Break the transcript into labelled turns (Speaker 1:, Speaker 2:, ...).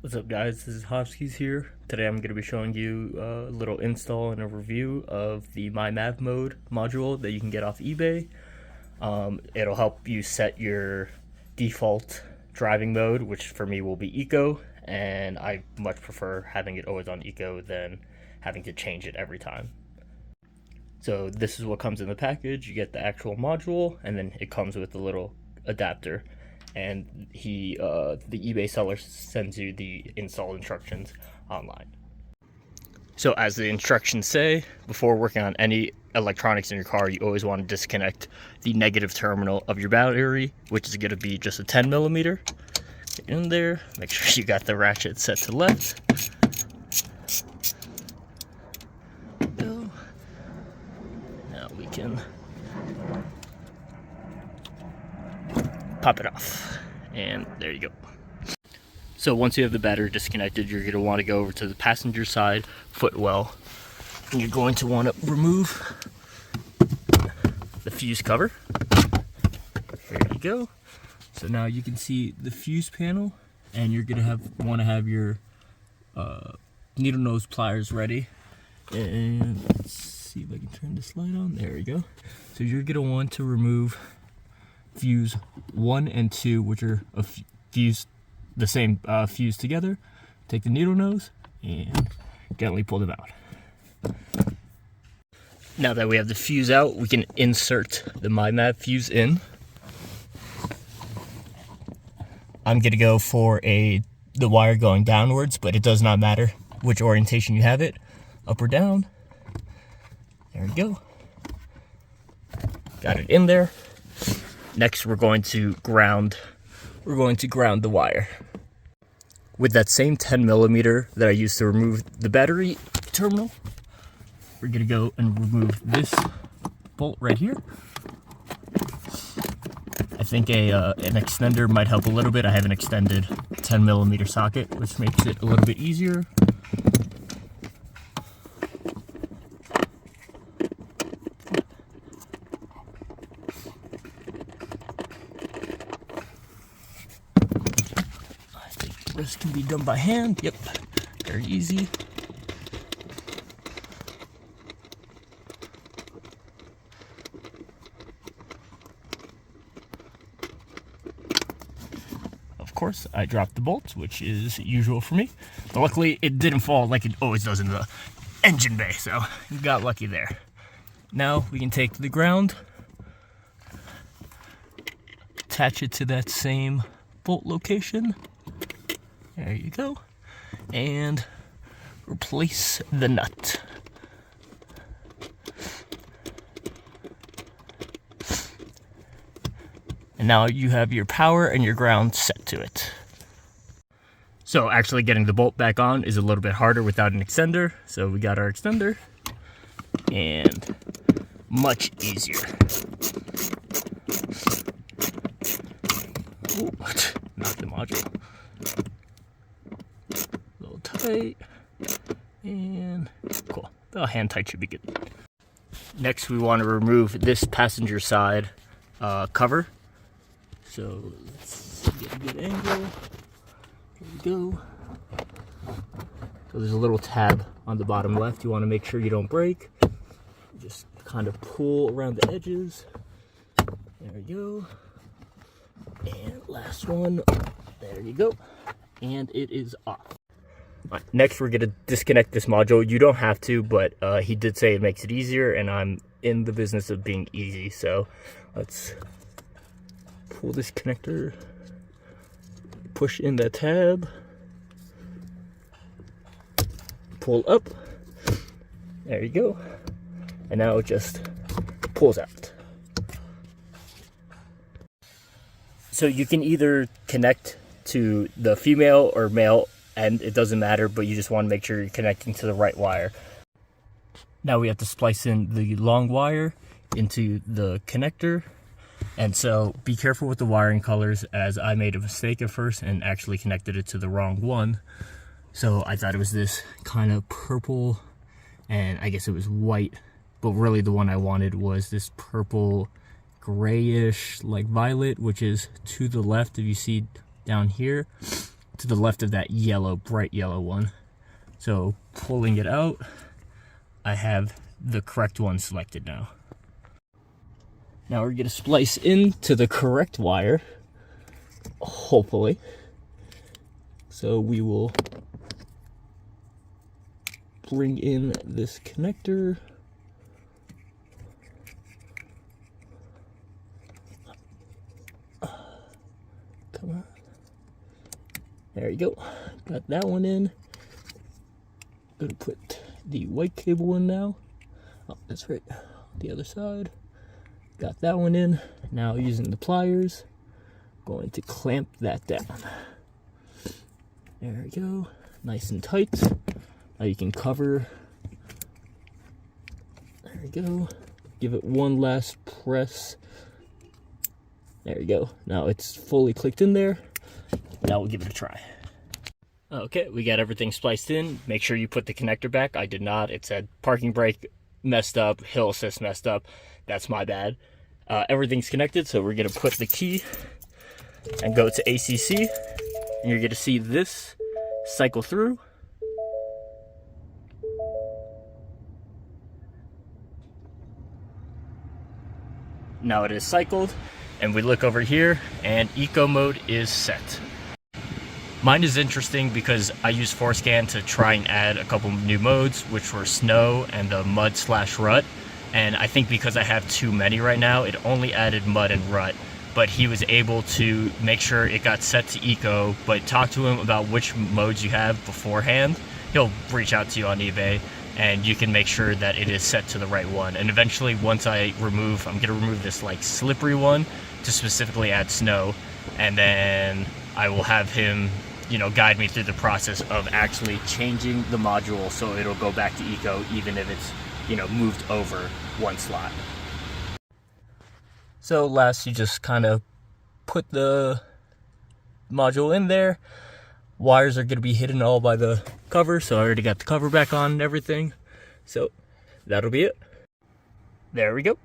Speaker 1: What's up guys, this is Hofskis here. Today I'm going to be showing you a little install and a review of the Mav module that you can get off eBay. It'll help you set your default driving mode, which for me will be Eco, and I much prefer having it always on Eco than having to change it every time. So this is what comes in the package. You get the actual module, and then it comes with a little adapter. And the eBay seller sends you the install instructions online. So as the instructions say, before working on any electronics in your car, you always want to disconnect the negative terminal of your battery, which is going to be just a 10mm. Get in there, make sure you got the ratchet set to left. Now we can pop it off, and there you go. So once you have the battery disconnected, you're going to want to go over to the passenger side footwell, and you're going to want to remove the fuse cover. There you go. So now you can see the fuse panel, and you're going to want to have your needle nose pliers ready. And let's see if I can turn this light on. There we go. So you're going to want to remove fuse 1 and 2, which are the same fuse together. Take the needle nose and gently pull them out. Now that we have the fuse out, we can insert the Mav fuse in. I'm gonna go for the wire going downwards, but it does not matter which orientation you have it, up or down. There we go. Got it in there. Next, we're going to ground the wire with that same 10mm that I used to remove the battery terminal. We're gonna go and remove this bolt right here. I think an extender might help a little bit. I have an extended 10mm socket, which makes it a little bit easier. This can be done by hand. Yep, very easy. Of course, I dropped the bolts, which is usual for me. But luckily, it didn't fall like it always does in the engine bay, so you got lucky there. Now we can take the ground, attach it to that same bolt location. There you go. And replace the nut. And now you have your power and your ground set to it. So actually getting the bolt back on is a little bit harder without an extender. So we got our extender, and much easier. Ooh, knocked the module. Tight, and cool. The hand tight should be good. Next, we want to remove this passenger side cover. So let's get a good angle. Here we go. So there's a little tab on the bottom left. You want to make sure you don't break. Just kind of pull around the edges. There we go. And last one. There you go. And it is off. Next, we're going to disconnect this module. You don't have to, but he did say it makes it easier, and I'm in the business of being easy. So let's pull this connector, push in the tab, pull up. There you go. And now it just pulls out. So you can either connect to the female or male, and it doesn't matter, but you just want to make sure you're connecting to the right wire. Now we have to splice in the long wire into the connector, and so be careful with the wiring colors, as I made a mistake at first and actually connected it to the wrong one. So I thought it was this kind of purple, and I guess it was white, but really the one I wanted was this purple grayish like violet, which is to the left. If you see down here, to the left of that yellow, bright yellow one. So pulling it out, I have the correct one selected now. Now we're gonna splice into the correct wire, hopefully. So we will bring in this connector. Come on. There you go. Got that one in. Gonna put the white cable in now. Oh, that's right. The other side. Got that one in. Now using the pliers, going to clamp that down. There we go. Nice and tight. Now you can cover. There we go. Give it one last press. There you go. Now it's fully clicked in there. Now we'll give it a try. Okay, we got everything spliced in. Make sure you put the connector back. I did not. It said parking brake messed up, hill assist messed up. That's my bad. Everything's connected, so we're gonna put the key and go to ACC. And you're gonna see this cycle through. Now it is cycled, and we look over here, and eco mode is set. Mine is interesting because I used Forescan to try and add a couple new modes, which were snow and the mud/rut. And I think because I have too many right now, it only added mud and rut. But he was able to make sure it got set to eco, but talk to him about which modes you have beforehand. He'll reach out to you on eBay, and you can make sure that it is set to the right one. And eventually, once I'm gonna remove this like slippery one to specifically add snow, and then I will have him, guide me through the process of actually changing the module so it'll go back to eco, even if it's, moved over one slot. So last, you just kind of put the module in there. Wires are going to be hidden all by the cover, so I already got the cover back on and everything. So that'll be it. There we go.